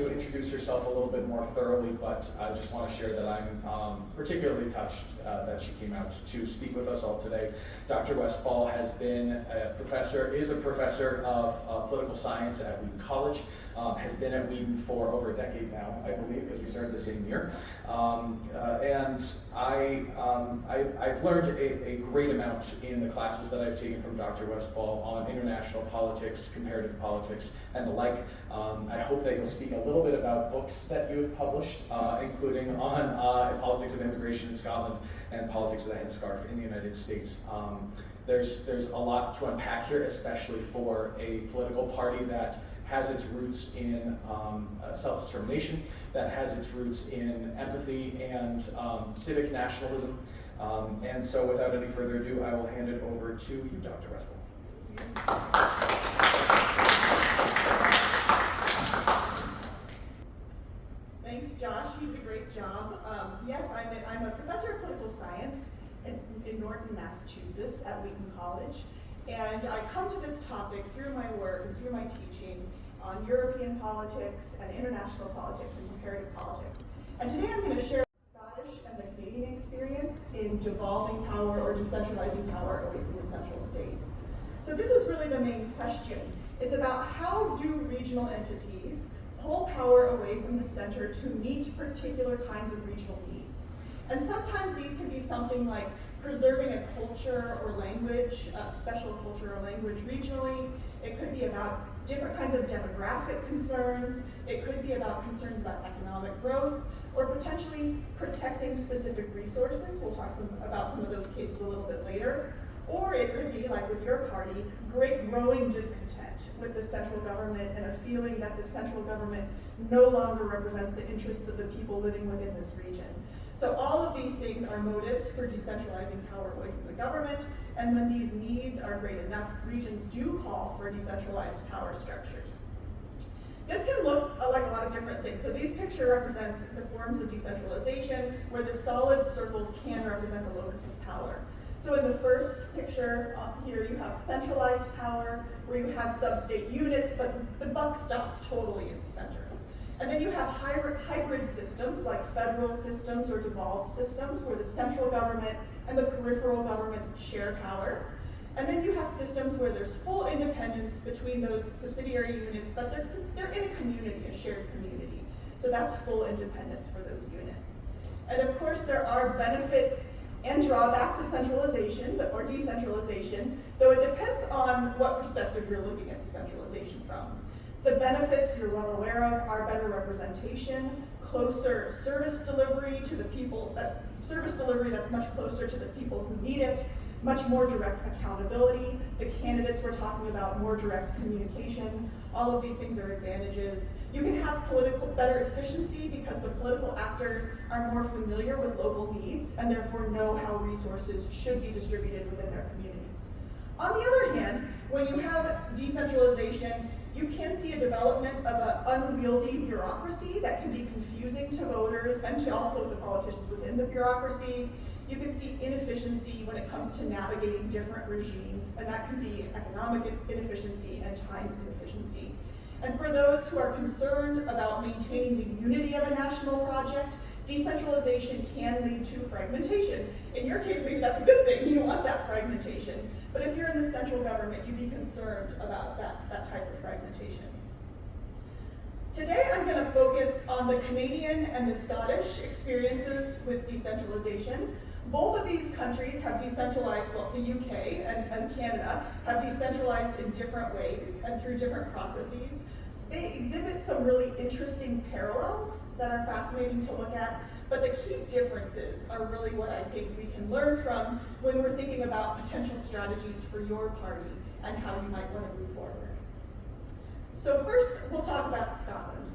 to introduce herself a little bit more thoroughly, but I just want to share that I'm particularly touched that she came out to speak with us all today. Dr. Westfall has been is a professor of political science at Wheaton College, has been at Wheaton for over a decade now, I believe, because we started the same year. And I've learned a great amount in the classes that I've taken from Dr. Westfall on international politics, comparative politics, and the like. I hope that you'll speak a little bit about books that you have published, including on politics of immigration in Scotland and politics of the headscarf in the United States. There's a lot to unpack here, especially for a political party that has its roots in self-determination, that has its roots in empathy and civic nationalism. And so without any further ado, I will hand it over to you, Dr. Westfall. Thanks, Josh. You did a great job. Yes, I'm a professor of political science in Norton, Massachusetts at Wheaton College. And I come to this topic through my work and through my teaching on European politics and international politics and comparative politics. And today I'm going to share the Scottish and the Canadian experience in devolving power or decentralizing power away from the central state. So this is really the main question. It's about how do regional entities pull power away from the center to meet particular kinds of regional needs. And sometimes these can be something like preserving a culture or language, special culture or language regionally. It could be about different kinds of demographic concerns. It could be about concerns about economic growth, or potentially protecting specific resources. We'll talk about some of those cases a little bit later. Or it could be, like with your party, great growing discontent with the central government and a feeling that the central government no longer represents the interests of the people living within this region. So all of these things are motives for decentralizing power away from the government, and when these needs are great enough, regions do call for decentralized power structures. This can look like a lot of different things. So these picture represents the forms of decentralization where the solid circles can represent the locus of power. So in the first picture here, you have centralized power where you have sub-state units, but the buck stops totally in the center. And then you have hybrid systems like federal systems or devolved systems where the central government and the peripheral governments share power. And then you have systems where there's full independence between those subsidiary units, but they're in a community, a shared community. So that's full independence for those units. And of course, there are benefits and drawbacks of centralization or decentralization, though it depends on what perspective you're looking at decentralization from. The benefits you're well aware of are better representation, closer service delivery to the people, service delivery that's much closer to the people who need it, much more direct accountability. The candidates we're talking about, more direct communication. All of these things are advantages. You can have better efficiency because the political actors are more familiar with local needs and therefore know how resources should be distributed within their communities. On the other hand, when you have decentralization, you can see a development of an unwieldy bureaucracy that can be confusing to voters and to also the politicians within the bureaucracy. You can see inefficiency when it comes to navigating different regimes, and that can be economic inefficiency and time inefficiency. And for those who are concerned about maintaining the unity of a national project, decentralization can lead to fragmentation. In your case, maybe that's a good thing, you want that fragmentation. But if you're in the central government, you'd be concerned about that type of fragmentation. Today, I'm going to focus on the Canadian and the Scottish experiences with decentralization. Both of these countries have decentralized, well, the UK and Canada have decentralized in different ways and through different processes. They exhibit some really interesting parallels that are fascinating to look at, but the key differences are really what I think we can learn from when we're thinking about potential strategies for your party and how you might want to move forward. So first, we'll talk about Scotland.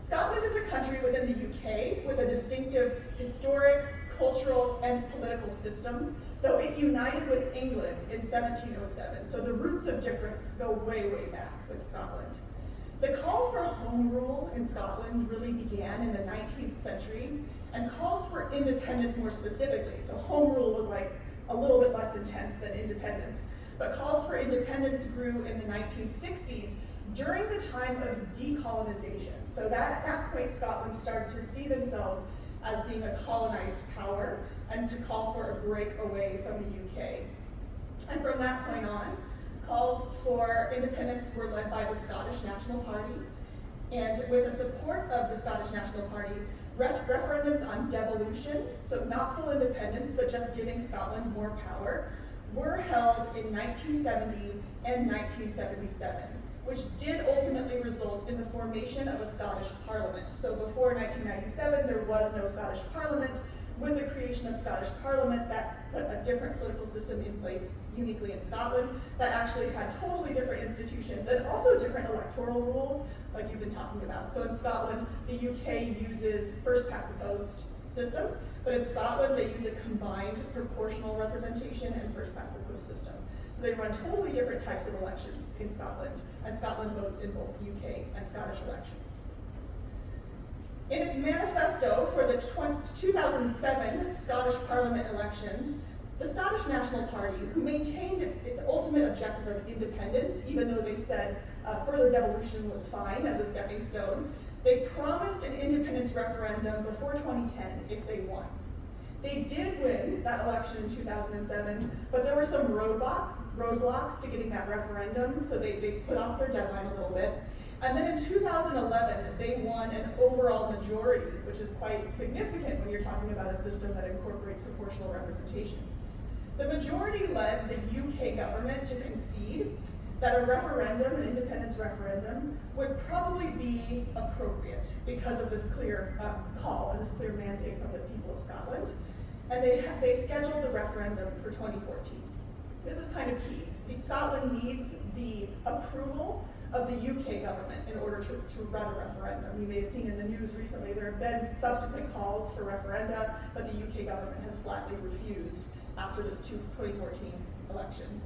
Scotland is a country within the UK with a distinctive historic, cultural, and political system, though it united with England in 1707. So the roots of difference go way, way back with Scotland. The call for home rule in Scotland really began in the 19th century and calls for independence more specifically. So home rule was like a little bit less intense than independence, but calls for independence grew in the 1960s during the time of decolonization. So that at that point, Scotland started to see themselves as being a colonized power and to call for a break away from the UK. And from that point on, calls for independence were led by the Scottish National Party, and with the support of the Scottish National Party, referendums on devolution, so not full independence, but just giving Scotland more power, were held in 1970 and 1977, which did ultimately result in the formation of a Scottish Parliament. So before 1997, there was no Scottish Parliament. With the creation of Scottish Parliament, that put a different political system in place uniquely in Scotland that actually had totally different institutions and also different electoral rules, like you've been talking about. So in Scotland, the UK uses first past the post system, but in Scotland, they use a combined proportional representation and first past the post system. So they run totally different types of elections in Scotland, and Scotland votes in both UK and Scottish elections. In its manifesto for the 2007 Scottish Parliament election, the Scottish National Party, who maintained its ultimate objective of independence, even though they said further devolution was fine as a stepping stone, they promised an independence referendum before 2010 if they won. They did win that election in 2007, but there were some roadblocks to getting that referendum, so they put off their deadline a little bit. And then in 2011, they won an overall majority, which is quite significant when you're talking about a system that incorporates proportional representation. The majority led the UK government to concede that a referendum, an independence referendum, would probably be appropriate because of this clear call and this clear mandate from the people of Scotland. And they scheduled the referendum for 2014. This is kind of key. Scotland needs the approval of the UK government in order to run a referendum. You may have seen in the news recently there have been subsequent calls for referenda, but the UK government has flatly refused after this 2014 election.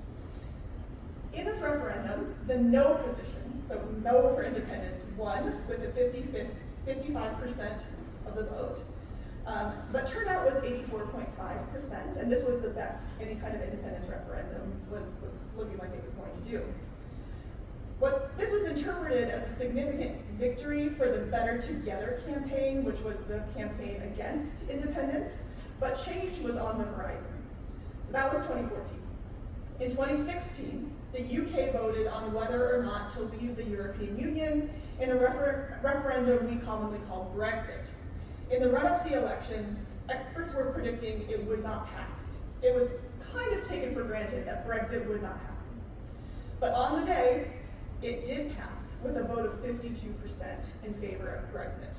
In this referendum, the no position, so no for independence, won with the 55% of the vote. But turnout was 84.5%, and this was the best any kind of independence referendum was looking like it was going to do. This was interpreted as a significant victory for the Better Together campaign, which was the campaign against independence, but change was on the horizon. So that was 2014. In 2016, the UK voted on whether or not to leave the European Union in a referendum we commonly call Brexit. In the run-up to the election, experts were predicting it would not pass. It was kind of taken for granted that Brexit would not happen. But on the day, it did pass with a vote of 52% in favor of Brexit.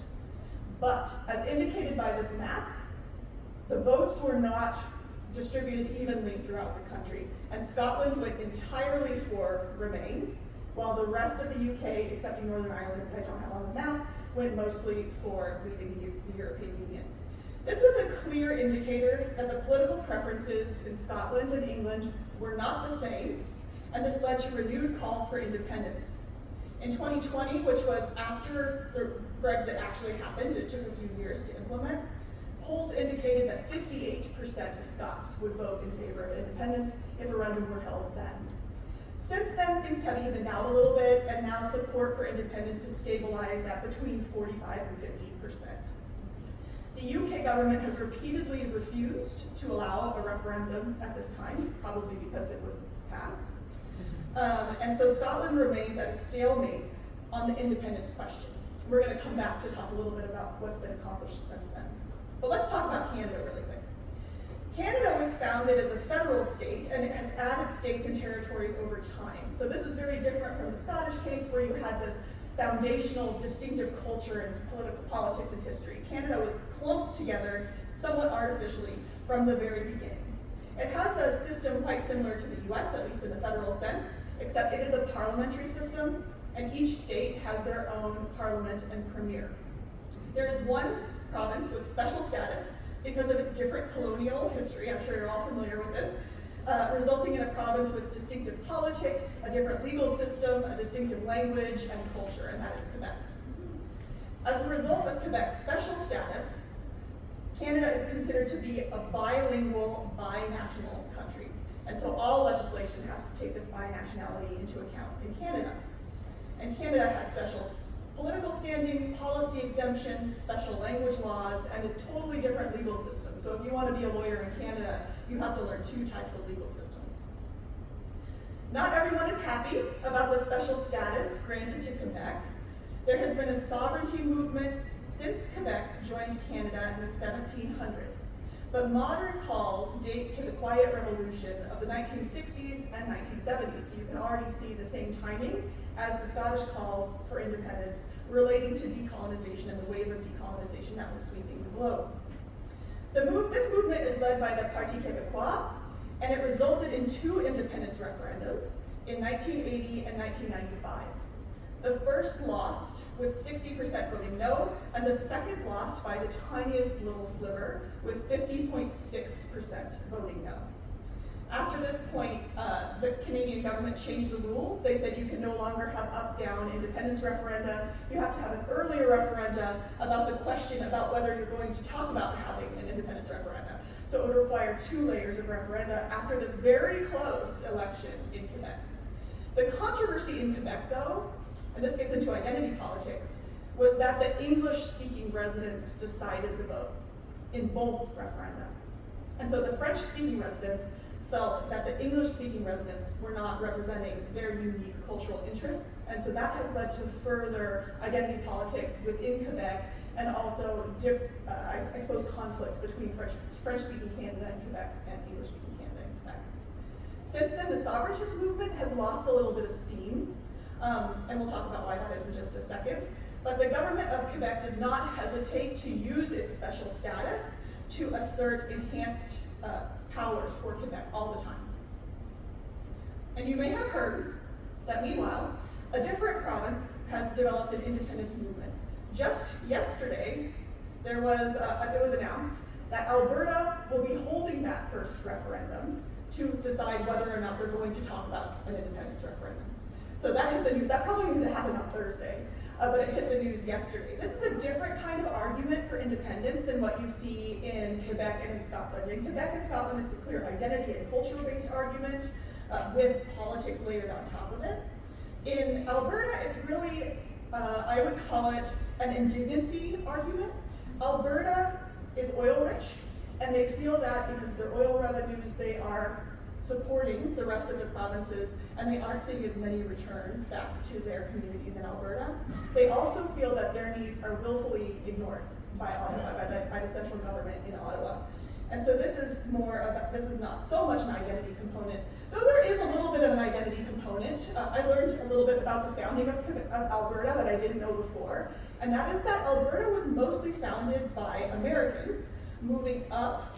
But as indicated by this map, the votes were not distributed evenly throughout the country, and Scotland went entirely for Remain, while the rest of the UK, excepting Northern Ireland, which I don't have on the map, went mostly for leaving the European Union. This was a clear indicator that the political preferences in Scotland and England were not the same, and this led to renewed calls for independence. In 2020, which was after the Brexit actually happened, it took a few years to implement, polls indicated that 58% of Scots would vote in favor of independence if a referendum were held then. Since then, things have evened out a little bit, and now support for independence is stabilized at between 45 and 50%. The UK government has repeatedly refused to allow a referendum at this time, probably because it would pass. And so Scotland remains at a stalemate on the independence question. We're going to come back to talk a little bit about what's been accomplished since then. But let's talk about Canada really quick. Canada was founded as a federal state, and it has added states and territories over time. So this is very different from the Scottish case where you had this foundational distinctive culture and politics and history. Canada was clumped together somewhat artificially from the very beginning. It has a system quite similar to the US, at least in the federal sense, except it is a parliamentary system, and each state has their own parliament and premier. There is one province with special status because of its different colonial history. I'm sure you're all familiar with this, resulting in a province with distinctive politics, a different legal system, a distinctive language and culture, and that is Quebec. As a result of Quebec's special status, Canada is considered to be a bilingual, binational country. And so all legislation has to take this binationality into account in Canada. And Canada has special political standing, policy exemptions, special language laws, and a totally different legal system. So if you want to be a lawyer in Canada, you have to learn 2 types of legal systems. Not everyone is happy about the special status granted to Quebec. There has been a sovereignty movement since Quebec joined Canada in the 1700s. But modern calls date to the Quiet Revolution of the 1960s and 1970s. So you can already see the same timing as the Scottish calls for independence relating to decolonization and the wave of decolonization that was sweeping the globe. This movement is led by the Parti Québécois, and it resulted in 2 independence referendums in 1980 and 1995. The first lost with 60% voting no, and the second lost by the tiniest little sliver with 50.6% voting no. After this point, the Canadian government changed the rules. They said you can no longer have up-down independence referenda. You have to have an earlier referenda about the question about whether you're going to talk about having an independence referenda. So it would require 2 layers of referenda after this very close election in Quebec. The controversy in Quebec, though, and this gets into identity politics, was that the English-speaking residents decided the vote in both referenda. And so the French-speaking residents felt that the English-speaking residents were not representing their unique cultural interests, and so that has led to further identity politics within Quebec, and also, I suppose, conflict between French-speaking Canada and Quebec and English-speaking Canada and Quebec. Since then, the sovereigntist movement has lost a little bit of steam, and we'll talk about why that is in just a second. But the government of Quebec does not hesitate to use its special status to assert enhanced powers for Quebec all the time. And you may have heard that meanwhile, a different province has developed an independence movement. Just yesterday, it was announced that Alberta will be holding that first referendum to decide whether or not they're going to talk about an independence referendum. So that hit the news. That probably means it happened on Thursday, but it hit the news yesterday. This is a different kind of argument for independence than what you see in Quebec and in Scotland. In Quebec and Scotland, it's a clear identity and cultural-based argument with politics layered on top of it. In Alberta, it's really, I would call it an indigency argument. Alberta is oil-rich, and they feel that because of their oil revenues, they are supporting the rest of the provinces, and they aren't seeing as many returns back to their communities in Alberta. They also feel that their needs are willfully ignored by Ottawa, by the central government in Ottawa. And so this is not so much an identity component, though there is a little bit of an identity component. I learned a little bit about the founding of Alberta that I didn't know before, and that is that Alberta was mostly founded by Americans moving up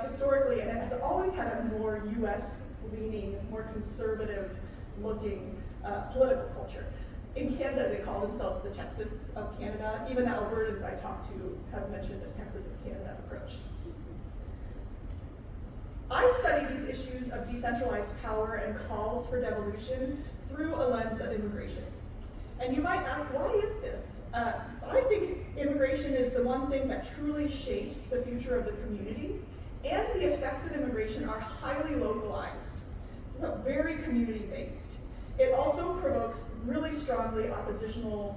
historically, and it has always had a more US-leaning, more conservative-looking political culture. In Canada, they call themselves the Texas of Canada. Even the Albertans I talked to have mentioned the Texas of Canada approach. I study these issues of decentralized power and calls for devolution through a lens of immigration. And you might ask, why is this? I think immigration is the one thing that truly shapes the future of the community, and the effects of immigration are highly localized, very community-based. It also provokes really strongly oppositional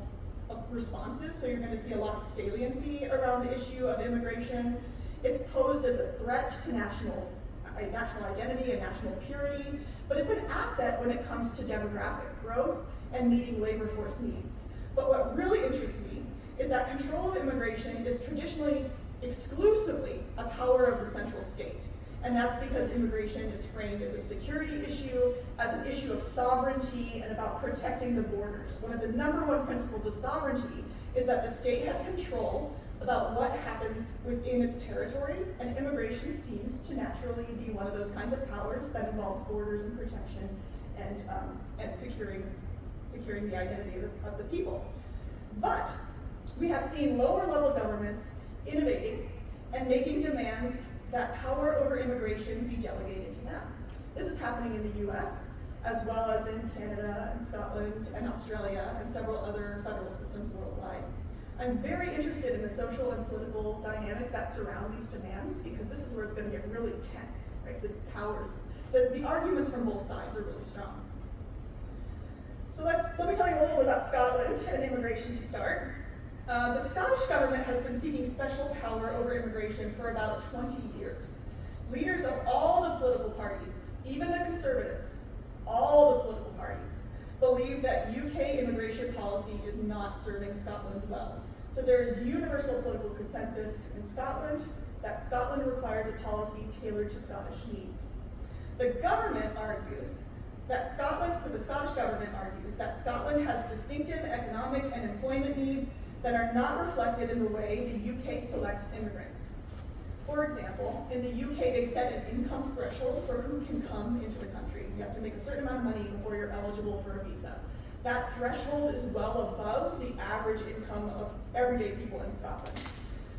responses, so you're going to see a lot of saliency around the issue of immigration. It's posed as a threat to national identity and national purity, but it's an asset when it comes to demographic growth and meeting labor force needs. But what really interests me is that control of immigration is traditionally exclusively a power of the central state. And that's because immigration is framed as a security issue, as an issue of sovereignty, and about protecting the borders. One of the #1 principles of sovereignty is that the state has control about what happens within its territory, and immigration seems to naturally be one of those kinds of powers that involves borders and protection and securing the identity of the people. But we have seen lower level governments innovating and making demands that power over immigration be delegated to them. This is happening in the US, as well as in Canada and Scotland and Australia and several other federal systems worldwide. I'm very interested in the social and political dynamics that surround these demands, because this is where it's going to get really tense, right? The arguments from both sides are really strong. So let me tell you a little bit about Scotland and immigration to start. The Scottish government has been seeking special power over immigration for about 20 years. Leaders of all the political parties, even the Conservatives, all the political parties, believe that UK immigration policy is not serving Scotland well. So there is universal political consensus in Scotland that Scotland requires a policy tailored to Scottish needs. The government argues that the Scottish government argues that Scotland has distinctive economic and employment needs that are not reflected in the way the UK selects immigrants. For example, in the UK, they set an income threshold for who can come into the country. You have to make a certain amount of money before you're eligible for a visa. That threshold is well above the average income of everyday people in Scotland.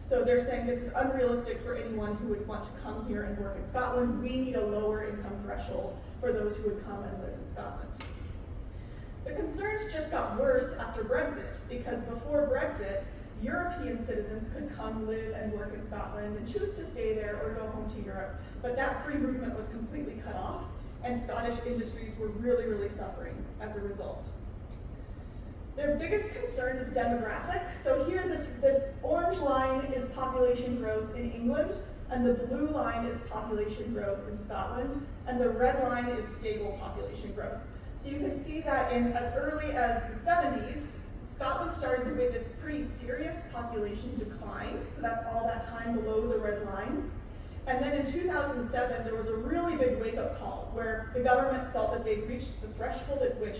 So they're saying this is unrealistic for anyone who would want to come here and work in Scotland. We need a lower income threshold for those who would come and live in Scotland. The concerns just got worse after Brexit, because before Brexit, European citizens could come live and work in Scotland and choose to stay there or go home to Europe, but that free movement was completely cut off, and Scottish industries were really suffering as a result. Their biggest concern is demographic. So here, this orange line is population growth in England, and the blue line is population growth in Scotland, and the red line is stable population growth. So you can see that in as early as the 70s, Scotland started with this pretty serious population decline, so that's all that time below the red line. And then in 2007, there was a really big wake-up call where the government felt that they'd reached the threshold at which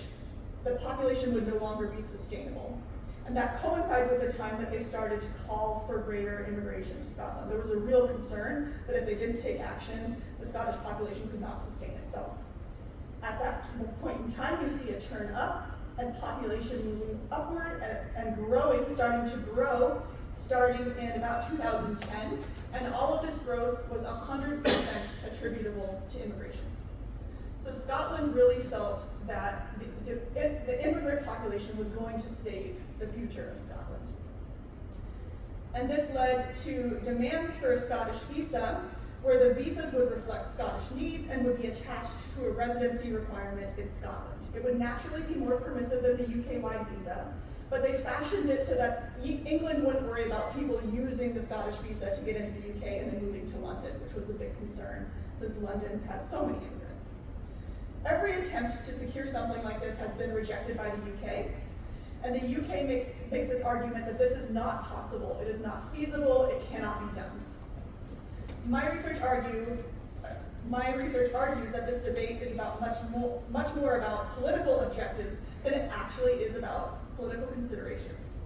the population would no longer be sustainable. And that coincides with the time that they started to call for greater immigration to Scotland. There was a real concern that if they didn't take action, the Scottish population could not sustain itself. At that point in time, you see a turn up and population moving upward and growing, starting to grow, starting in about 2010. And all of this growth was 100% attributable to immigration. So Scotland really felt that the immigrant population was going to save the future of Scotland. And this led to demands for a Scottish visa, where the visas would reflect Scottish needs and would be attached to a residency requirement in Scotland. It would naturally be more permissive than the UK-wide visa, but they fashioned it so that England wouldn't worry about people using the Scottish visa to get into the UK and then moving to London, which was the big concern, since London has so many immigrants. Every attempt to secure something like this has been rejected by the UK, and the UK makes this argument that this is not possible, it is not feasible, it cannot be done. My research argues that this debate is about much more about political objectives than it actually is about political considerations.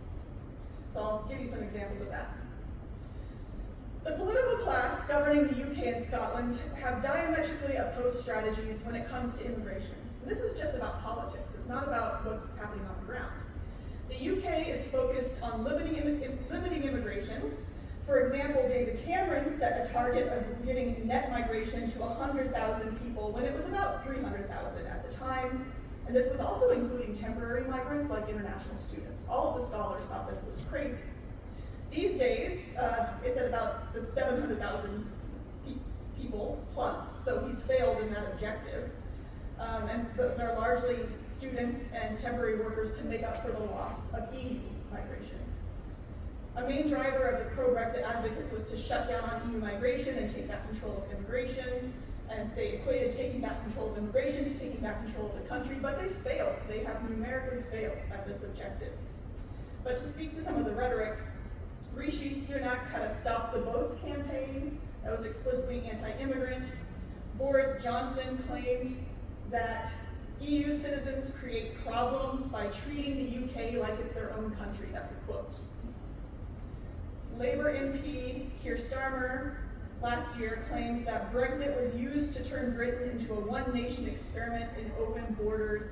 So I'll give you some examples of that. The political class governing the UK and Scotland have diametrically opposed strategies when it comes to immigration. And this is just about politics. It's not about what's happening on the ground. The UK is focused on limiting immigration. For example, David Cameron set a target of getting net migration to 100,000 people when it was about 300,000 at the time. And this was also including temporary migrants like international students. All of the scholars thought this was crazy. These days, it's at about the 700,000 people plus, so he's failed in that objective. And those are largely students and temporary workers to make up for the loss of EU migration. A main driver of the pro-Brexit advocates was to shut down on EU migration and take back control of immigration. And they equated taking back control of immigration to taking back control of the country, but they failed. They have numerically failed at this objective. But to speak to some of the rhetoric, Rishi Sunak had a Stop the Boats campaign that was explicitly anti-immigrant. Boris Johnson claimed that EU citizens create problems by treating the UK like it's their own country. That's a quote. Labour MP Keir Starmer last year claimed that Brexit was used to turn Britain into a one-nation experiment in open borders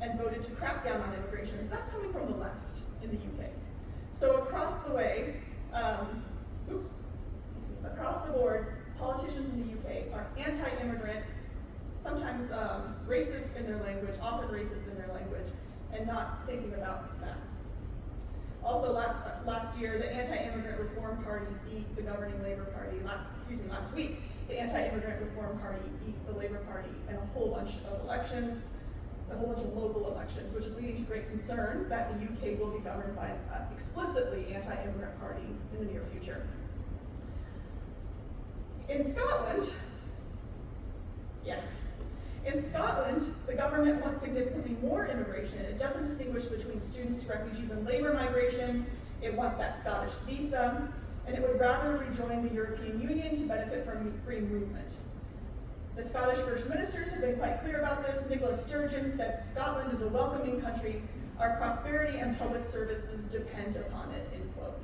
and voted to crack down on immigration. So that's coming from the left in the UK. So across the way, across the board, politicians in the UK are anti-immigrant, sometimes racist in their language, often racist in their language, and not thinking about facts. Also, last year, the Anti-Immigrant Reform Party beat the governing Labour Party. Last week, the Anti-Immigrant Reform Party beat the Labour Party in a whole bunch of elections. a whole bunch of local elections, which is leading to great concern that the UK will be governed by an explicitly anti-immigrant party in the near future. In Scotland, the government wants significantly more immigration. It doesn't distinguish between students, refugees, and labor migration. It wants that Scottish visa, and it would rather rejoin the European Union to benefit from free movement. The Scottish First Ministers have been quite clear about this. Nicola Sturgeon said, "Scotland is a welcoming country. Our prosperity and public services depend upon it," end quote.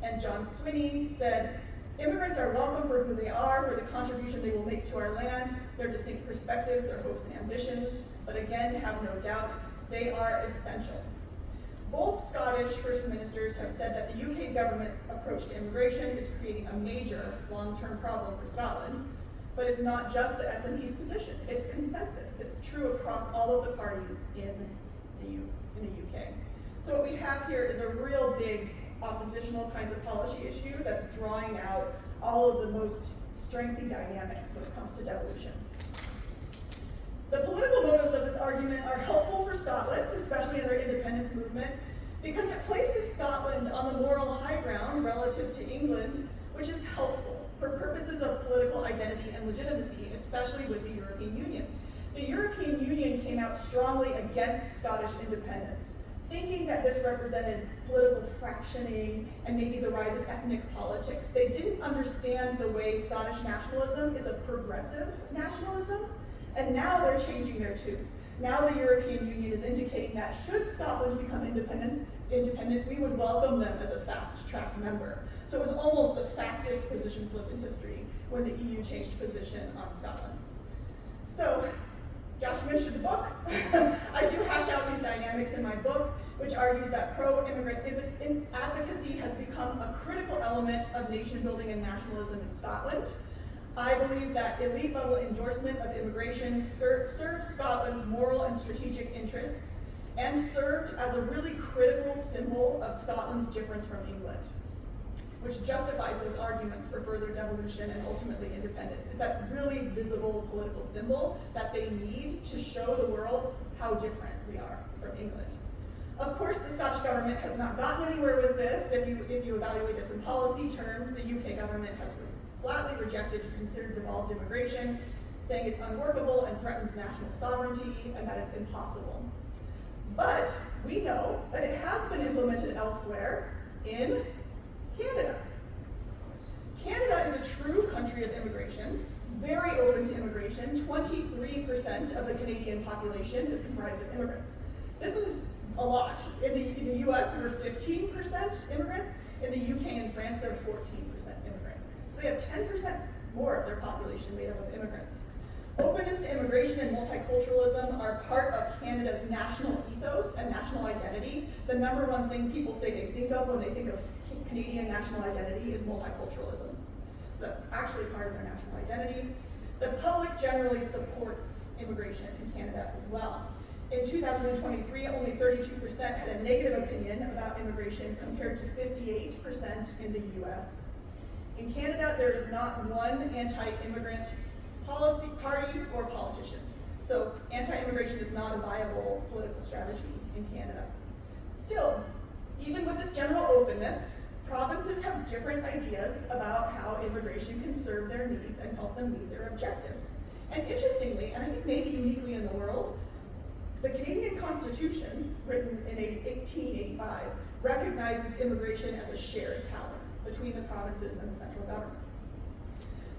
And John Swinney said, "Immigrants are welcome for who they are, for the contribution they will make to our land, their distinct perspectives, their hopes and ambitions, but again, have no doubt, they are essential." Both Scottish First Ministers have said that the UK government's approach to immigration is creating a major long-term problem for Scotland, but it's not just the SNP's position, it's consensus. It's true across all of the parties in the UK. So what we have here is a real big oppositional kinds of policy issue that's drawing out all of the most strengthy dynamics when it comes to devolution. The political motives of this argument are helpful for Scotland, especially in their independence movement, because it places Scotland on the moral high ground relative to England, which is helpful for purposes of political identity and legitimacy, especially with the European Union. The European Union came out strongly against Scottish independence, thinking that this represented political fractioning and maybe the rise of ethnic politics. They didn't understand the way Scottish nationalism is a progressive nationalism, and now they're changing their tune. Now the European Union is indicating that should Scotland become independent, we would welcome them as a fast-track member. So it was almost the fastest position flip in history when the EU changed position on Scotland. So, Josh mentioned the book. I do hash out these dynamics in my book, which argues that pro-immigrant advocacy has become a critical element of nation building and nationalism in Scotland. I believe that elite level endorsement of immigration serves Scotland's moral and strategic interests and served as a really critical symbol of Scotland's difference from England, which justifies those arguments for further devolution and ultimately independence. It's that really visible political symbol that they need to show the world how different we are from England. Of course, the Scottish government has not gotten anywhere with this. If you evaluate this in policy terms, the UK government has flatly rejected to consider devolved immigration, saying it's unworkable and threatens national sovereignty and that it's impossible. But we know that it has been implemented elsewhere in Canada. Canada is a true country of immigration. It's very open to immigration. 23% of the Canadian population is comprised of immigrants. This is a lot. In the US, there are 15% immigrant. In the UK and France, there are 14% immigrant. So they have 10% more of their population made up of immigrants. Openness to immigration and multiculturalism are part of Canada's national ethos and national identity. The number one thing people say they think of when they think of Canadian national identity is multiculturalism. So that's actually part of their national identity. The public generally supports immigration in Canada as well. In 2023, only 32% had a negative opinion about immigration compared to 58% in the US. In Canada, there is not one anti-immigrant policy, party, or politician. So anti-immigration is not a viable political strategy in Canada. Still, even with this general openness, provinces have different ideas about how immigration can serve their needs and help them meet their objectives. And interestingly, and I think maybe uniquely in the world, the Canadian Constitution, written in 1885, recognizes immigration as a shared power between the provinces and the central government.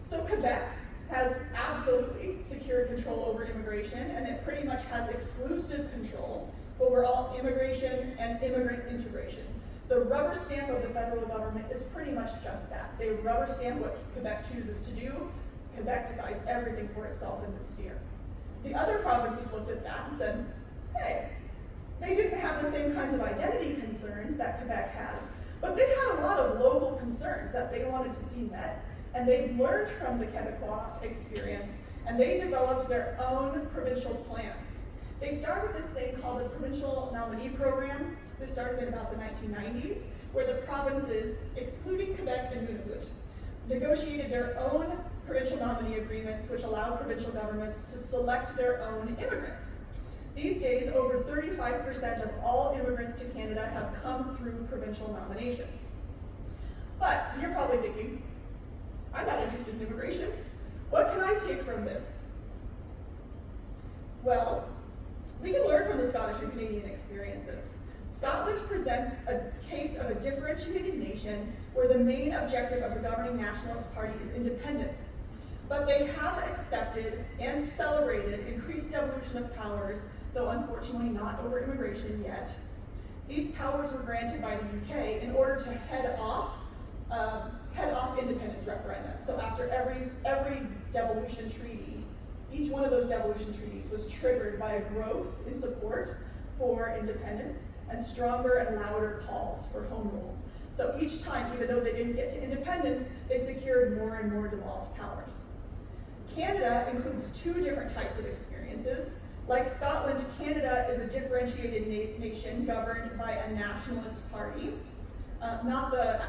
So Quebec has absolutely secure control over immigration, and it pretty much has exclusive control over all immigration and immigrant integration. The rubber stamp of the federal government is pretty much just that. They rubber stamp what Quebec chooses to do. Quebec decides everything for itself in this sphere. The other provinces looked at that and said, hey, they didn't have the same kinds of identity concerns that Quebec has, but they had a lot of local concerns that they wanted to see met, and they learned from the Quebecois experience, and they developed their own provincial plans. They started this thing called the Provincial Nominee Program. This started in about the 1990s, where the provinces, excluding Quebec and Nunavut, negotiated their own provincial nominee agreements, which allowed provincial governments to select their own immigrants. These days, over 35% of all immigrants to Canada have come through provincial nominations. But you're probably thinking, I'm not interested in immigration. What can I take from this? Well, we can learn from the Scottish and Canadian experiences. Scotland presents a case of a differentiated nation where the main objective of the governing Nationalist Party is independence. But they have accepted and celebrated increased devolution of powers, though unfortunately not over immigration yet. These powers were granted by the UK in order to head off independence referenda. So after every devolution treaty, each one of those devolution treaties was triggered by a growth in support for independence and stronger and louder calls for home rule. So each time, even though they didn't get to independence, they secured more and more devolved powers. Canada includes two different types of experiences. Like Scotland, Canada is a differentiated nation governed by a nationalist party. Not the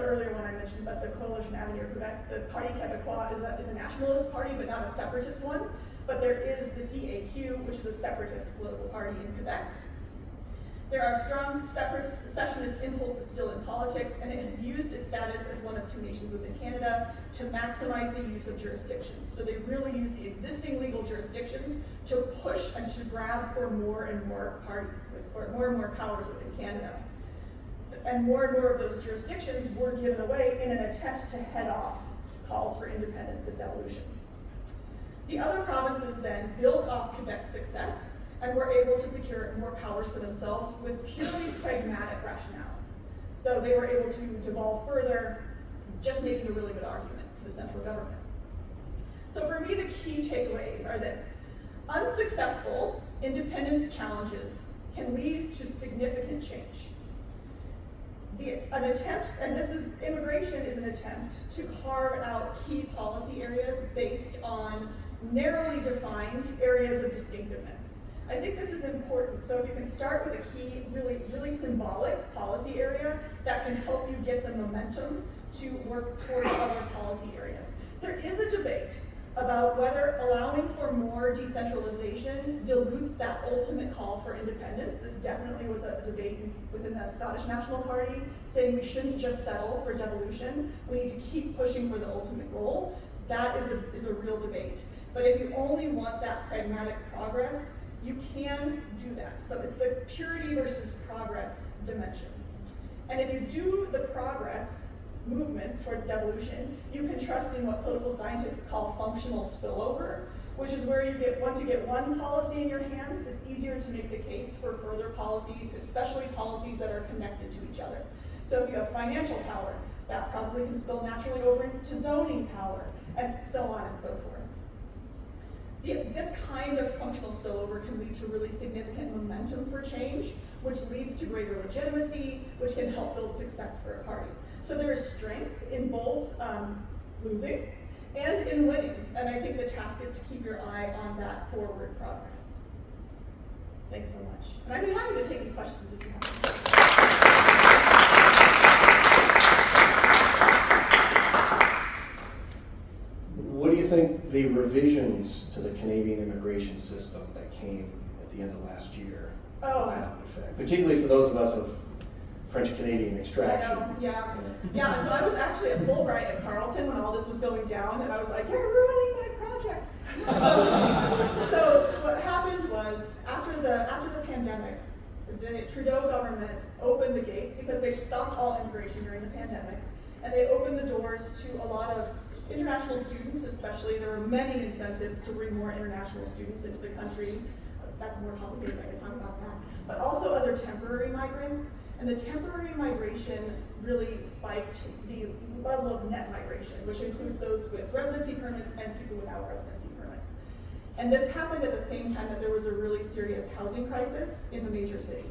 earlier one I mentioned, but the Coalition Avenir Quebec. The Parti Québécois is a nationalist party, but not a separatist one. But there is the CAQ, which is a separatist political party in Quebec. There are strong secessionist impulses still in politics, and it has used its status as one of two nations within Canada to maximize the use of jurisdictions. So they really use the existing legal jurisdictions to push and to grab for more and more parties, or more and more powers within Canada. And more of those jurisdictions were given away in an attempt to head off calls for independence and devolution. The other provinces then built off Quebec's success and were able to secure more powers for themselves with purely pragmatic rationale. So they were able to devolve further, just making a really good argument to the central government. So for me, the key takeaways are this. Unsuccessful independence challenges can lead to significant change. Immigration is an attempt to carve out key policy areas based on narrowly defined areas of distinctiveness. I think this is important. So if you can start with a key, really symbolic policy area, that can help you get the momentum to work towards other policy areas. There is a debate about whether allowing for more decentralization dilutes that ultimate call for independence. This definitely was a debate within the Scottish National Party, saying we shouldn't just settle for devolution. We need to keep pushing for the ultimate goal. That is a real debate. But if you only want that pragmatic progress, you can do that. So it's the purity versus progress dimension. And if you do the progress movements towards devolution, you can trust in what political scientists call functional spillover, which is where once you get one policy in your hands, it's easier to make the case for further policies, especially policies that are connected to each other. So if you have financial power, that probably can spill naturally over into zoning power, and so on and so forth. This kind of functional spillover can lead to really significant momentum for change, which leads to greater legitimacy, which can help build success for a party. So there is strength in both losing and in winning, and I think the task is to keep your eye on that forward progress. Thanks so much. And I'd be happy to take any questions if you have any. What do you think the revisions to the Canadian immigration system that came at the end of last year will have an effect? Particularly for those of us of French-Canadian extraction. Yeah. So I was actually at Fulbright at Carleton when all this was going down, and I was like, "You're ruining my project." So what happened was after the pandemic, the Trudeau government opened the gates because they stopped all immigration during the pandemic. And they opened the doors to a lot of international students, especially. There were many incentives to bring more international students into the country. That's more complicated, I can talk about that. But also other temporary migrants. And the temporary migration really spiked the level of net migration, which includes those with residency permits and people without residency permits. And this happened at the same time that there was a really serious housing crisis in the major cities.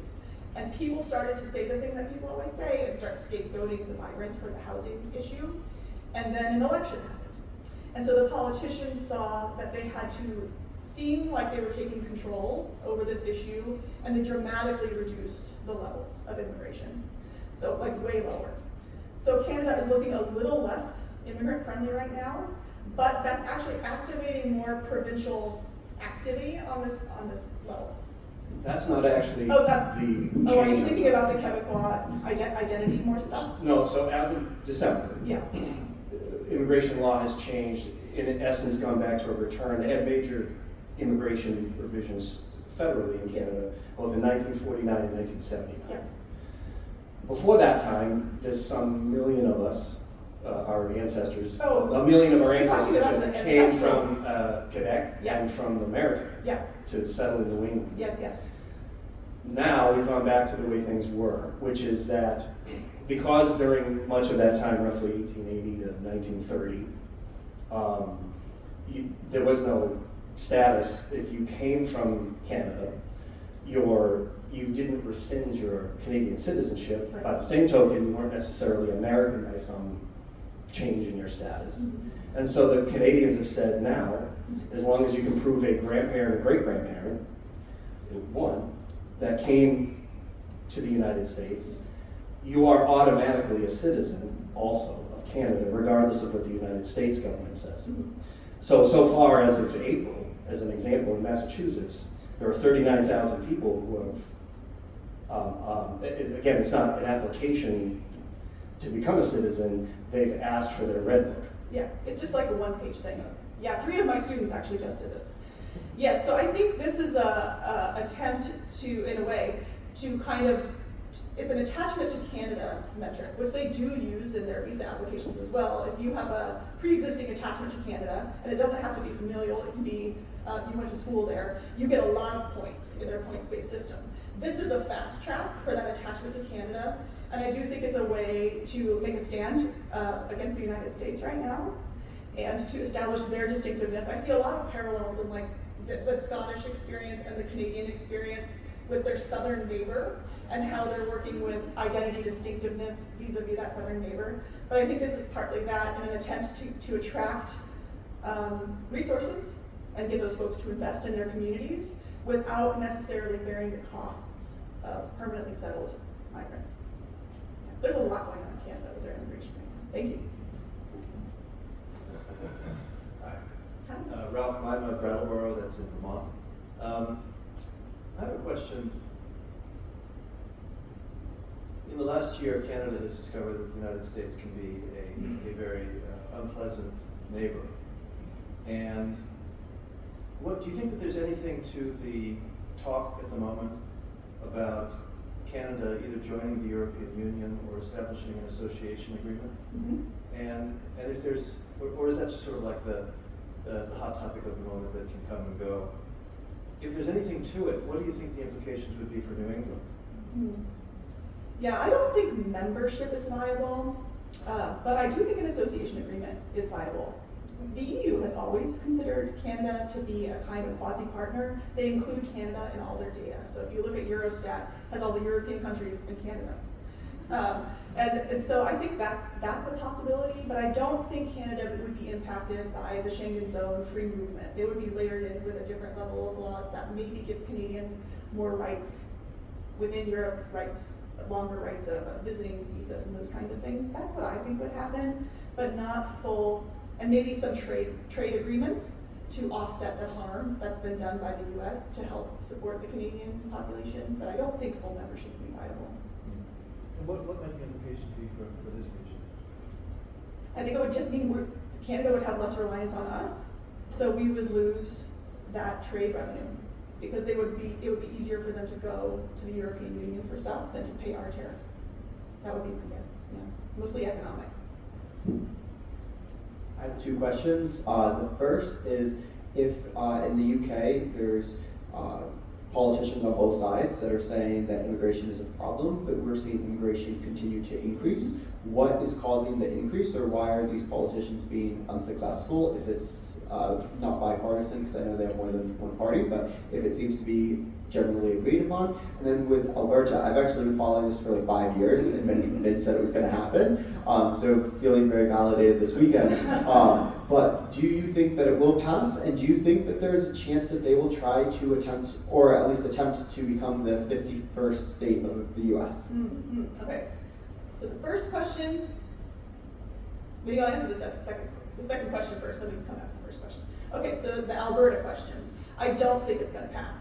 And people started to say the thing that people always say and start scapegoating the migrants for the housing issue. And then an election happened. And so the politicians saw that they had to seem like they were taking control over this issue, and they dramatically reduced the levels of immigration. So like way lower. So Canada is looking a little less immigrant friendly right now, but that's actually activating more provincial activity on this level? That's not actually Oh, that's the change. Oh, are you thinking about the Quebecois identity more stuff? No, so as of December, Yeah. immigration law has changed, in essence gone back to a return. They had major immigration provisions federally in Canada, both in 1949 and 1979. Yeah. Before that time, there's some million of us, our ancestors, Oh, a million of our you're talking ancestors about the came ancestral. from Quebec Yeah. and from the Maritime Yeah. to settle in New England. Yes, yes. Now we've gone back to the way things were, which is that because during much of that time, roughly 1880 to 1930, there was no status. If you came from Canada, you didn't rescind your Canadian citizenship. Right. By the same token, you weren't necessarily American by some change in your status. Mm-hmm. And so the Canadians have said now, as long as you can prove a grandparent or great-grandparent, one, that came to the United States, you are automatically a citizen also of Canada, regardless of what the United States government says. So far as of April, as an example, in Massachusetts, there are 39,000 people who have, again, it's not an application to become a citizen, they've asked for their red book. Yeah, it's just like a one-page thing. Yeah, 3 of my students actually just did this. Yes, so I think this is a attempt to, in a way, to kind of, it's an attachment to Canada metric, which they do use in their visa applications as well. If you have a pre-existing attachment to Canada, and it doesn't have to be familial, it can be you went to school there, you get a lot of points in their points-based system. This is a fast track for that attachment to Canada, and I do think it's a way to make a stand against the United States right now, and to establish their distinctiveness. I see a lot of parallels in like the Scottish experience and the Canadian experience with their southern neighbor, and how they're working with identity distinctiveness vis-a-vis that southern neighbor. But I think this is partly that in an attempt to attract resources and get those folks to invest in their communities without necessarily bearing the costs of permanently settled migrants. Yeah. There's a lot going on in Canada with their immigration right now. Thank you. Hi. Ralph, I'm a Brattleboro, that's in Vermont. I have a question. In the last year, Canada has discovered that the United States can be a very unpleasant neighbor. And what do you think that there's anything to the talk at the moment about Canada either joining the European Union or establishing an association agreement? Mm-hmm. And if there's, or is that just sort of like the hot topic of the moment that can come and go? If there's anything to it, what do you think the implications would be for New England? Mm-hmm. Yeah, I don't think membership is viable, but I do think an association agreement is viable. The EU has always considered Canada to be a kind of quasi-partner. They include Canada in all their data. So if you look at Eurostat, it has all the European countries and Canada. And so I think that's a possibility, but I don't think Canada would be impacted by the Schengen zone free movement. They would be layered in with a different level of laws that maybe gives Canadians more rights within Europe, longer rights of visiting visas and those kinds of things. That's what I think would happen, but not full, and maybe some trade agreements to offset the harm that's been done by the US to help support the Canadian population, but I don't think full membership would be viable. And what might the implications be for this region? I think it would just mean Canada would have less reliance on us, so we would lose that trade revenue, because it would be easier for them to go to the European Union for stuff than to pay our tariffs. That would be my guess. Yeah, mostly economic. I have 2 questions. The first is if in the UK there's politicians on both sides that are saying that immigration is a problem, but we're seeing immigration continue to increase. What is causing the increase, or why are these politicians being unsuccessful if it's not bipartisan, because I know they have more than one party, but if it seems to be generally agreed upon? And then with Alberta, I've actually been following this for like 5 years and been convinced that it was going to happen, so feeling very validated this weekend. But do you think that it will pass, and do you think that there is a chance that they will try to attempt, or at least attempt to become the 51st state of the US? Okay, so the first question, maybe I'll answer the second the second question first, then we can come back to the first question. Okay, so the Alberta question. I don't think it's going to pass.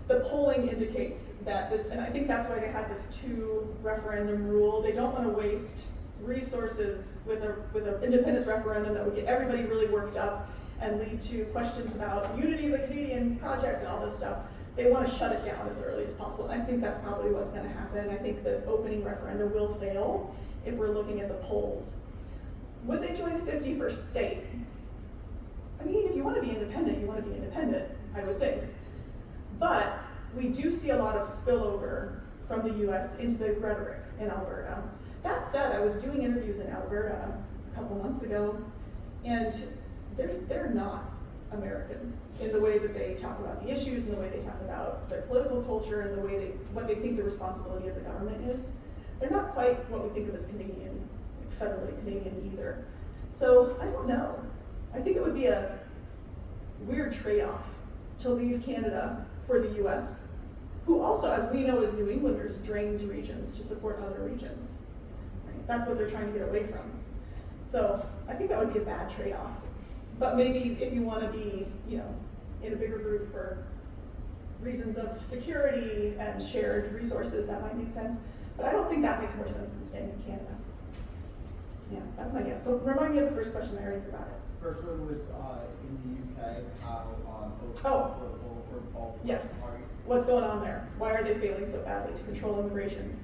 The polling indicates that this, and I think that's why they had this 2 referendum rule. They don't want to waste resources with an independence referendum that would get everybody really worked up and lead to questions about unity of the Canadian project and all this stuff. They want to shut it down as early as possible. And I think that's probably what's going to happen. I think this opening referendum will fail if we're looking at the polls. Would they join the 51st state? I mean, if you want to be independent, you want to be independent, I would think. But we do see a lot of spillover from the US into the rhetoric in Alberta. That said, I was doing interviews in Alberta a couple months ago, and they're not American in the way that they talk about the issues and the way they talk about their political culture and the way what they think the responsibility of the government is. They're not quite what we think of as Canadian, federally Canadian either. So I don't know. I think it would be a weird trade-off to leave Canada for the US, who also, as we know as New Englanders, drains regions to support other regions. Right? That's what they're trying to get away from. So I think that would be a bad trade-off. But maybe if you want to be, in a bigger group for reasons of security and shared resources, that might make sense. But I don't think that makes more sense than staying in Canada. Yeah, that's my guess. So remind me of the first question, I already forgot it. First one was in the UK, how both Oh. political or all Yeah. political parties. What's going on there? Why are they failing so badly to control immigration?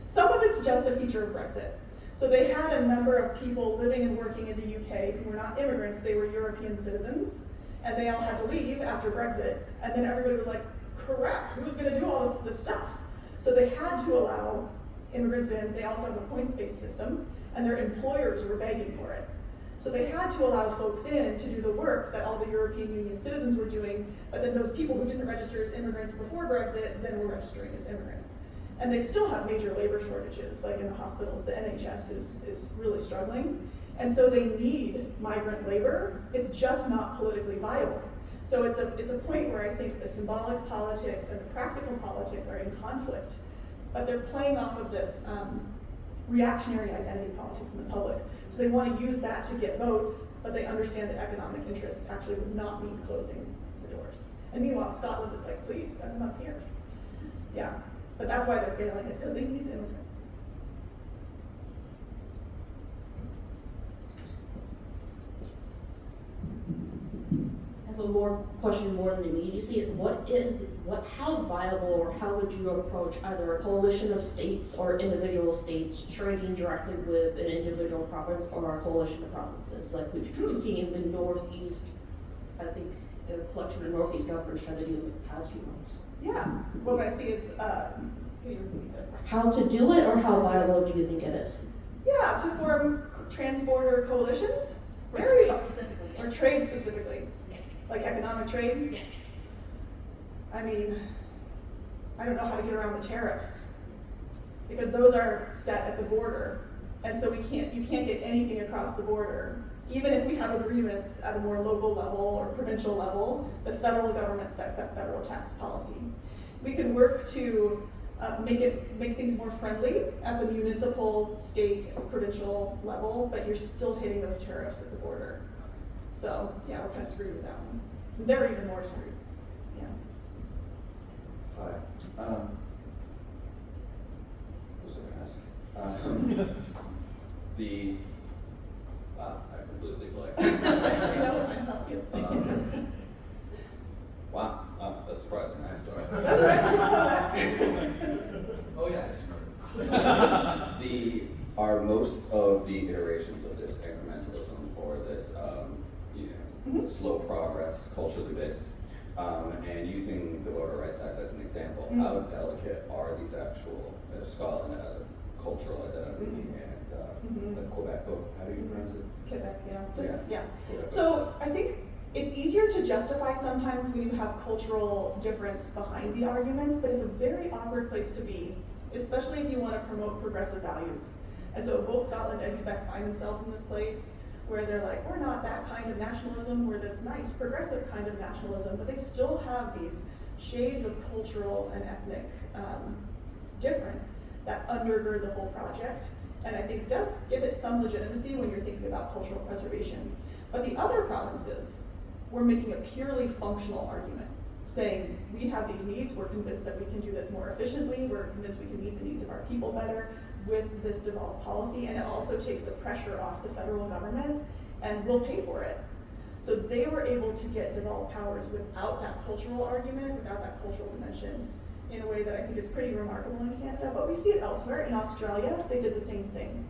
Some of it's just a feature of Brexit. So they had a number of people living and working in the UK who were not immigrants, they were European citizens, and they all had to leave after Brexit, and then everybody was like, crap, who's gonna do all of this stuff? So they had to allow immigrants in. They also have a points-based system, and their employers were begging for it. So they had to allow folks in to do the work that all the European Union citizens were doing, but then those people who didn't register as immigrants before Brexit then were registering as immigrants. And they still have major labor shortages, like in the hospitals, the NHS is really struggling. And so they need migrant labor. It's just not politically viable. So it's a point where I think the symbolic politics and the practical politics are in conflict, but they're playing off of this reactionary identity politics in the public. So they want to use that to get votes, but they understand that economic interests actually would not mean closing the doors. And meanwhile, Scotland is like, please, send them up here. Yeah, but that's why they're failing, it's because they need immigrants. I have a question more than the immediacy. How viable or how would you approach either a coalition of states or individual states trading directly with an individual province or a coalition of provinces? Like we've seen the Northeast, I think a collection of Northeast governors trying to do in the past few months. Yeah, what I see is, can you repeat that? How to do it or how viable do you think it is? Yeah, to form trans-border coalitions. Very specifically. Or trade specifically. Like economic trade? Yeah. I mean, I don't know how to get around the tariffs, because those are set at the border, and so you can't get anything across the border. Even if we have agreements at a more local level or provincial level, the federal government sets that federal tax policy. We could work to make things more friendly at the municipal, state, provincial level, but you're still hitting those tariffs at the border. So yeah, we're kind of screwed with that one. They're even more screwed. Yeah. Hi. What was I gonna ask? Wow, I completely blanked. Wow, that's surprising. I'm sorry. Oh yeah, I just remembered. Are most of the iterations of this incrementalism or this, slow progress, culturally based, and using the Voter Rights Act as an example, how delicate are these actual, Scotland as a cultural identity and the Quebec vote, how do you pronounce it? Quebec, Yeah. yeah. Quebec So vote. I think it's easier to justify sometimes when you have cultural difference behind the arguments, but it's a very awkward place to be, especially if you want to promote progressive values. And so both Scotland and Quebec find themselves in this place where they're like, we're not that kind of nationalism, we're this nice progressive kind of nationalism, but they still have these shades of cultural and ethnic difference that undergird the whole project, and I think does give it some legitimacy when you're thinking about cultural preservation. But the other province is, we're making a purely functional argument, saying we have these needs, we're convinced that we can do this more efficiently, we're convinced we can meet the needs of our people better with this devolved policy, and it also takes the pressure off the federal government, and we'll pay for it. So they were able to get devolved powers without that cultural argument, without that cultural dimension, in a way that I think is pretty remarkable in Canada, but we see it elsewhere. In Australia, they did the same thing.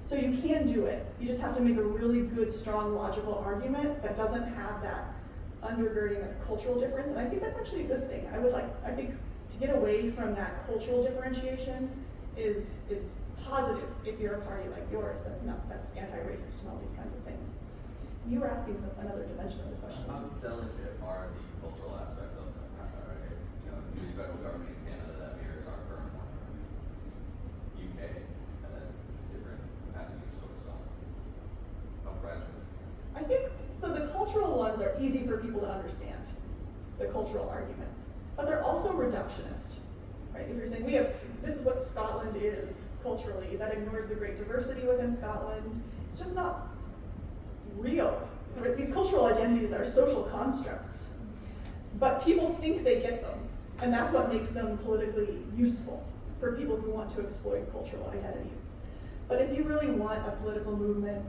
So you can do it. You just have to make a really good, strong, logical argument that doesn't have that undergirding of cultural difference, and I think that's actually a good thing. I think to get away from that cultural differentiation is positive if you're a party like yours that's anti-racist and all these kinds of things. You were asking another dimension of the question. How delicate are the cultural aspects of that? Right? You know, the new federal government in Canada that mirrors our current one. UK has different attitudes towards that. How fragile? I think, so the cultural ones are easy for people to understand, the cultural arguments, but they're also reductionist, right? If you're saying this is what Scotland is culturally, that ignores the great diversity within Scotland, it's just not real. Right? These cultural identities are social constructs, but people think they get them, and that's what makes them politically useful for people who want to exploit cultural identities. But if you really want a political movement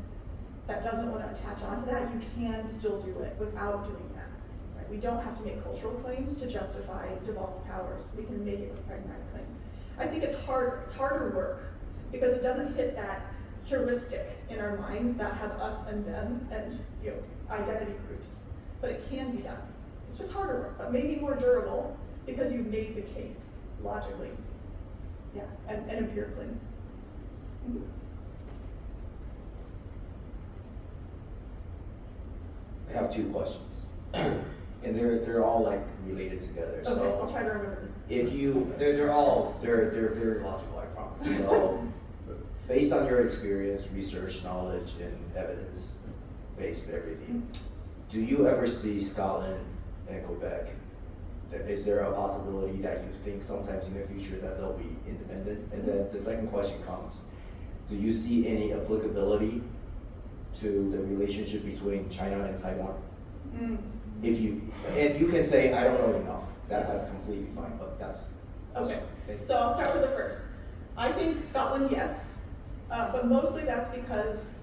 that doesn't want to attach onto that, you can still do it without doing that. Right? We don't have to make cultural claims to justify devolved powers. We can make it with pragmatic claims. I think it's harder work because it doesn't hit that heuristic in our minds that have us and them and identity groups. But it can be done. It's just harder work, but maybe more durable because you've made the case logically, and empirically. Mm-hmm. I have two questions, and they're all like related together. Okay, So I'll try to remember. if they're very logical, I promise. So based on your experience, research, knowledge, and evidence-based everything, do you ever see Scotland and Quebec? Is there a possibility that you think sometimes in the future that they'll be independent? And then the second question comes, do you see any applicability to the relationship between China and Taiwan? If you can say, I don't know enough, that's completely fine, but that's Okay, thank you. so I'll start with the first. I think Scotland, yes, but mostly that's because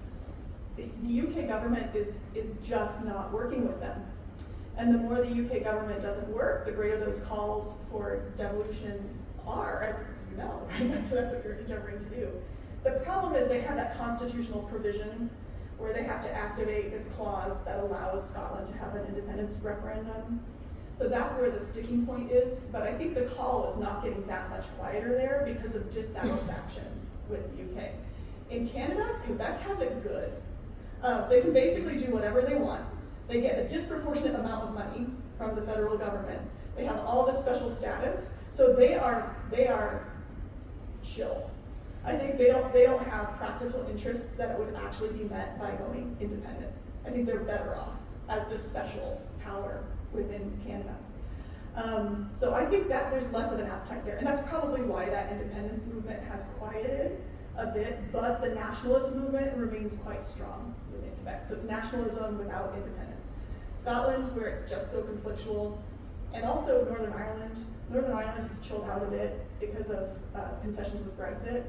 the UK government is just not working with them. And the more the UK government doesn't work, the greater those calls for devolution are, as you know, right? That's what you're endeavoring to do. The problem is they have that constitutional provision where they have to activate this clause that allows Scotland to have an independence referendum. So that's where the sticking point is, but I think the call is not getting that much quieter there because of dissatisfaction with the UK. In Canada, Quebec has it good. They can basically do whatever they want. They get a disproportionate amount of money from the federal government. They have all this special status, so they are chill. I think they don't have practical interests that would actually be met by going independent. I think they're better off as this special power within Canada. So I think that there's less of an appetite there, and that's probably why that independence movement has quieted a bit, but the nationalist movement remains quite strong within Quebec. So it's nationalism without independence. Scotland, where it's just so conflictual, and also Northern Ireland. Northern Ireland has chilled out a bit because of concessions with Brexit,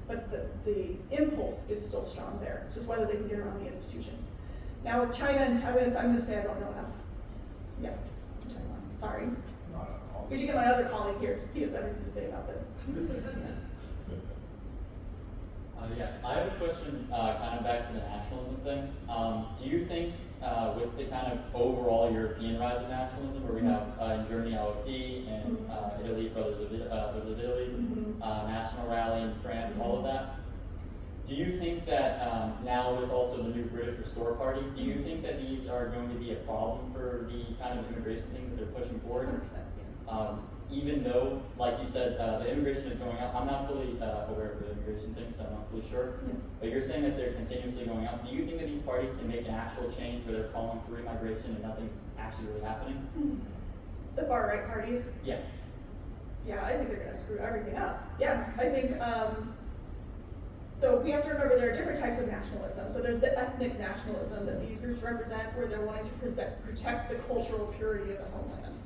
but the impulse is still strong there. It's just whether they can get around the institutions. Now with China and Taiwan, I'm going to say I don't know enough. Yeah, Taiwan. Sorry. Not at all. We should get my other colleague here. He has everything to say about this. Yeah, I have a question kind of back to the nationalism thing. Do you think with the kind of overall European rise of nationalism, where we have in Germany AfD, and Italy Brothers of Italy, National Rally in France, all of that, do you think that now with also the new British Restore Party, do you think that these are going to be a problem for the kind of immigration things that they're pushing forward? 100%. Even though, like you said, the immigration is going up. I'm not fully aware of the immigration thing, so I'm not fully sure. Yeah. But you're saying that they're continuously going up. Do you think that these parties can make an actual change where they're calling for immigration and nothing's actually really happening? The far right parties. Yeah. Yeah, I think they're gonna screw everything up. Yeah, I think, so we have to remember there are different types of nationalism. So there's the ethnic nationalism that these groups represent, where they're wanting to protect the cultural purity of the homeland.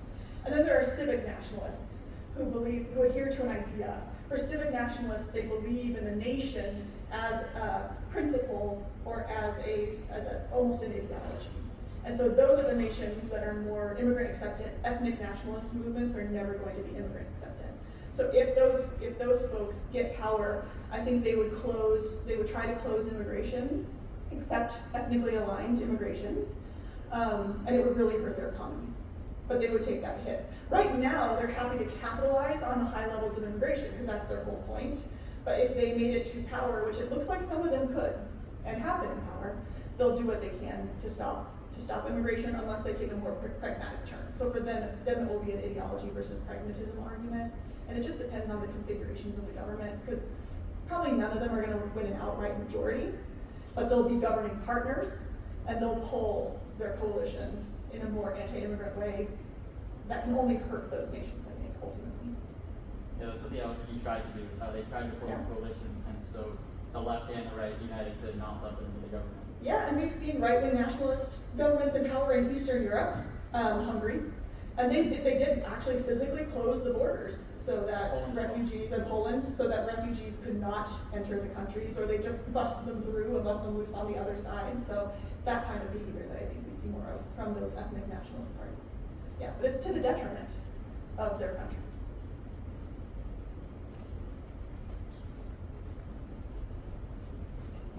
And then there are civic nationalists who adhere to an idea. For civic nationalists, they believe in the nation as a principle or as almost an ideology. And so those are the nations that are more immigrant acceptant. Ethnic nationalist movements are never going to be immigrant acceptant. So if those folks get power, I think they would try to close immigration, accept ethnically aligned immigration, and it would really hurt their economies. But they would take that hit. Right now, they're happy to capitalize on the high levels of immigration because that's their whole point. But if they made it to power, which it looks like some of them could, and have been in power, they'll do what they can to stop immigration unless they take a more pragmatic turn. So for them it will be an ideology versus pragmatism argument. And it just depends on the configurations of the government, because probably none of them are going to win an outright majority, but they'll be governing partners, and they'll pull their coalition in a more anti-immigrant way that can only hurt those nations, I think, ultimately. Yeah, that's what the LNP tried to do. They tried to form a coalition, and so the left and the right united to not let them into the government. Yeah, and we've seen right-wing nationalist governments in power in Eastern Europe, Hungary, and they did actually physically close the borders so that refugees in Poland, so that refugees could not enter the countries, or they just bust them through and let them loose on the other side. So it's that kind of behavior that I think we'd see more of from those ethnic nationalist parties. Yeah, but it's to the detriment of their countries.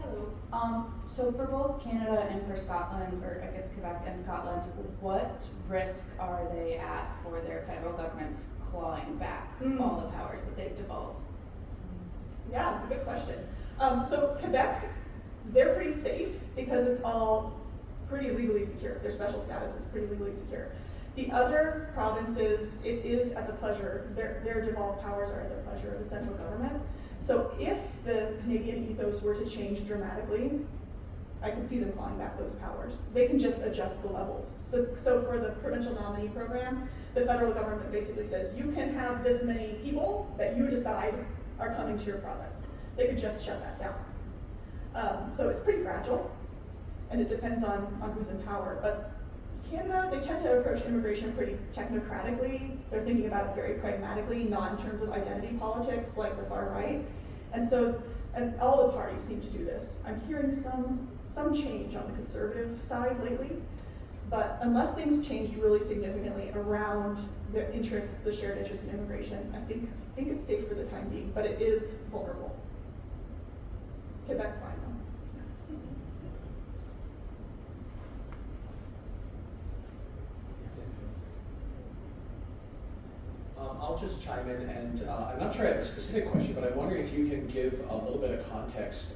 Hello. So for both Canada and for Scotland, or I guess Quebec and Scotland, what risk are they at for their federal governments clawing back all the powers that they've devolved? Yeah, it's a good question. So Quebec, they're pretty safe because it's all pretty legally secure. Their special status is pretty legally secure. The other provinces, it is at the pleasure, their devolved powers are at the pleasure of the central government. So if the Canadian ethos were to change dramatically, I can see them clawing back those powers. They can just adjust the levels. So for the provincial nominee program, the federal government basically says, you can have this many people that you decide are coming to your province. They could just shut that down. So it's pretty fragile, and it depends on who's in power. But Canada, they tend to approach immigration pretty technocratically. They're thinking about it very pragmatically, not in terms of identity politics like the far right. And all the parties seem to do this. I'm hearing some change on the conservative side lately, but unless things changed really significantly around the interests, the shared interest in immigration, I think it's safe for the time being, but it is vulnerable. Quebec's fine though. I'll just chime in, and I'm not sure I have a specific question, but I'm wondering if you can give a little bit of context.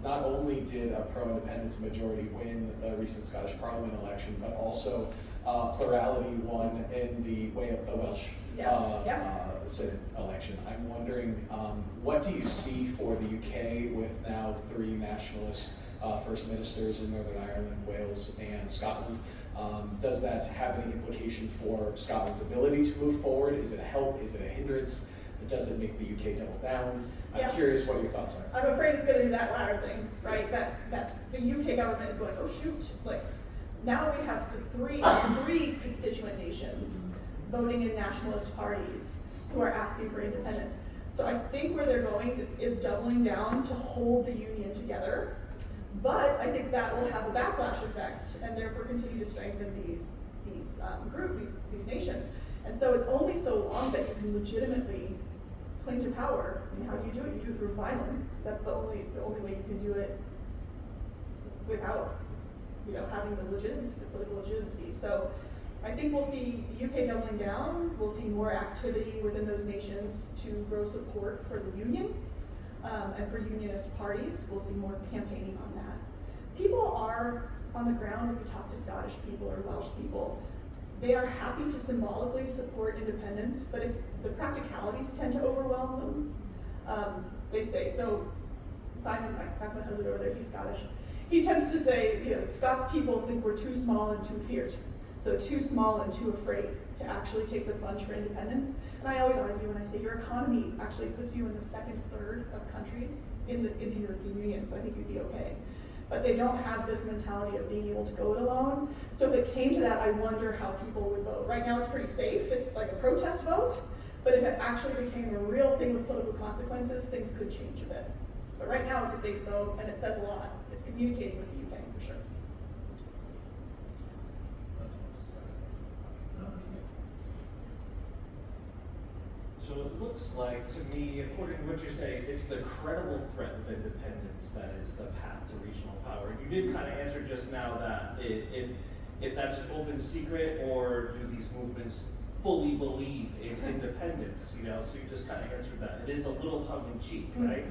Not only did a pro-independence majority win the recent Scottish Parliament election, but also plurality won in the Welsh Senate election. I'm wondering, what do you see for the UK with now 3 nationalist First Ministers in Northern Ireland, Wales, and Scotland? Does that have any implication for Scotland's ability to move forward? Is it a help? Is it a hindrance? Does it make the UK double down? I'm curious what your thoughts are. I'm afraid it's going to do that latter thing, right? That the UK government is going, oh shoot, like now we have the three constituent nations voting in nationalist parties who are asking for independence. So I think where they're going is doubling down to hold the union together. But I think that will have a backlash effect and therefore continue to strengthen these nations. And so it's only so long that you can legitimately cling to power. I mean, how do you do it? You do it through violence. That's the only way you can do it without, having the legitimacy, the political legitimacy. So I think we'll see the UK doubling down. We'll see more activity within those nations to grow support for the union. And for unionist parties, we'll see more campaigning on that. People are on the ground, if you talk to Scottish people or Welsh people, they are happy to symbolically support independence, but if the practicalities tend to overwhelm them, they say, so Simon, that's my husband over there, he's Scottish. He tends to say, Scots people think we're too small and too fierce. So too small and too afraid to actually take the plunge for independence. And I always argue when I say your economy actually puts you in the second third of countries in the European Union, so I think you'd be okay. But they don't have this mentality of being able to go it alone. So if it came to that, I wonder how people would vote. Right now it's pretty safe, it's like a protest vote, but if it actually became a real thing with political consequences, things could change a bit. But right now it's a safe vote, and it says a lot. It's communicating with the UK for sure. So it looks like, to me, according to what you're saying, it's the credible threat of independence that is the path to regional power. You did kind of answer just now that if that's an open secret, or do these movements fully believe in independence, you know, so you just kind of answered that. It is a little tongue-in-cheek, right?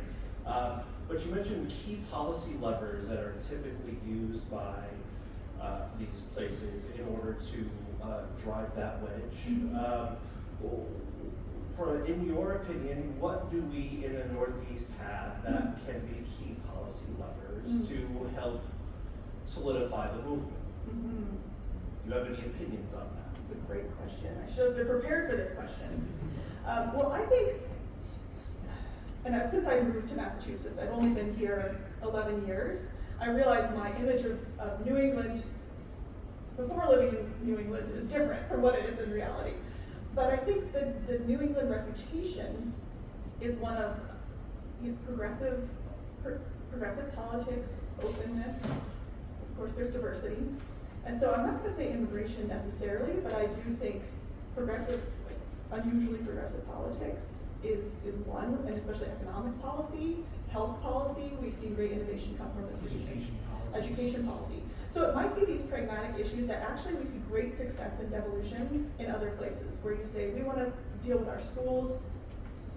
But you mentioned key policy levers that are typically used by these places in order to drive that wedge. In your opinion, what do we in the Northeast have that can be key policy levers to help solidify the movement? Do you have any opinions on that? That's a great question. I should have been prepared for this question. Well, I think, and since I moved to Massachusetts, I've only been here 11 years, I realized my image of New England before living in New England is different from what it is in reality. But I think the New England reputation is one of progressive politics, openness. Of course, there's diversity. And so I'm not going to say immigration necessarily, but I do think unusually progressive politics is one, and especially economic policy, health policy. We've seen great innovation come from this region. Education policy. So it might be these pragmatic issues that actually we see great success and devolution in other places, where you say we want to deal with our schools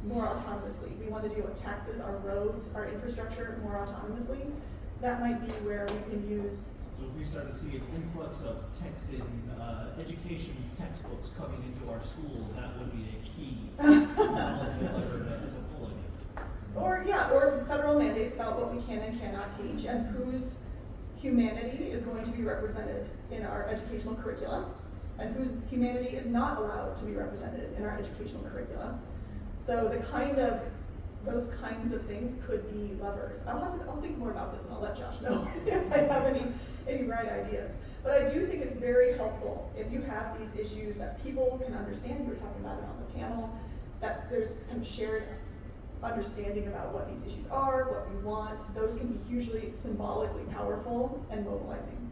more autonomously. We want to deal with taxes, our roads, our infrastructure more autonomously. That might be where we can use. So if we start to see an influx of Texan education textbooks coming into our schools, that would be a key policy lever to pull against. Or federal mandates about what we can and cannot teach, and whose humanity is going to be represented in our educational curricula, and whose humanity is not allowed to be represented in our educational curricula. So those kinds of things could be levers. I'll think more about this, and I'll let Josh know if I have any bright ideas. But I do think it's very helpful if you have these issues that people can understand. You were talking about it on the panel, that there's kind of shared understanding about what these issues are, what we want. Those can be hugely symbolically powerful and mobilizing.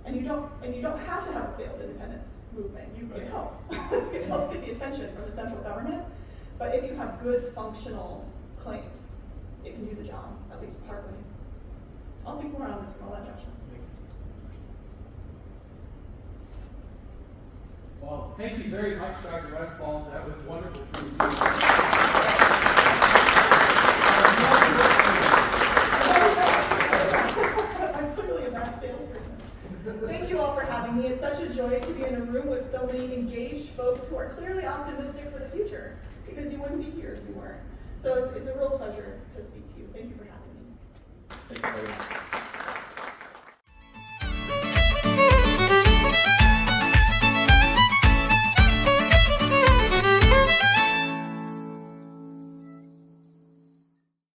And you don't have to have a failed independence movement. It helps. It helps get the attention from the central government. But if you have good functional claims, it can do the job, at least partly. I'll think more on this, and I'll let Josh know. Well, thank you very much, Dr. Westfall. That was a wonderful presentation. I'm clearly a bad salesperson. Thank you all for having me. It's such a joy to be in a room with so many engaged folks who are clearly optimistic for the future, because you wouldn't be here if you weren't. So it's a real pleasure to speak to you. Thank you for having me. Thank you very much.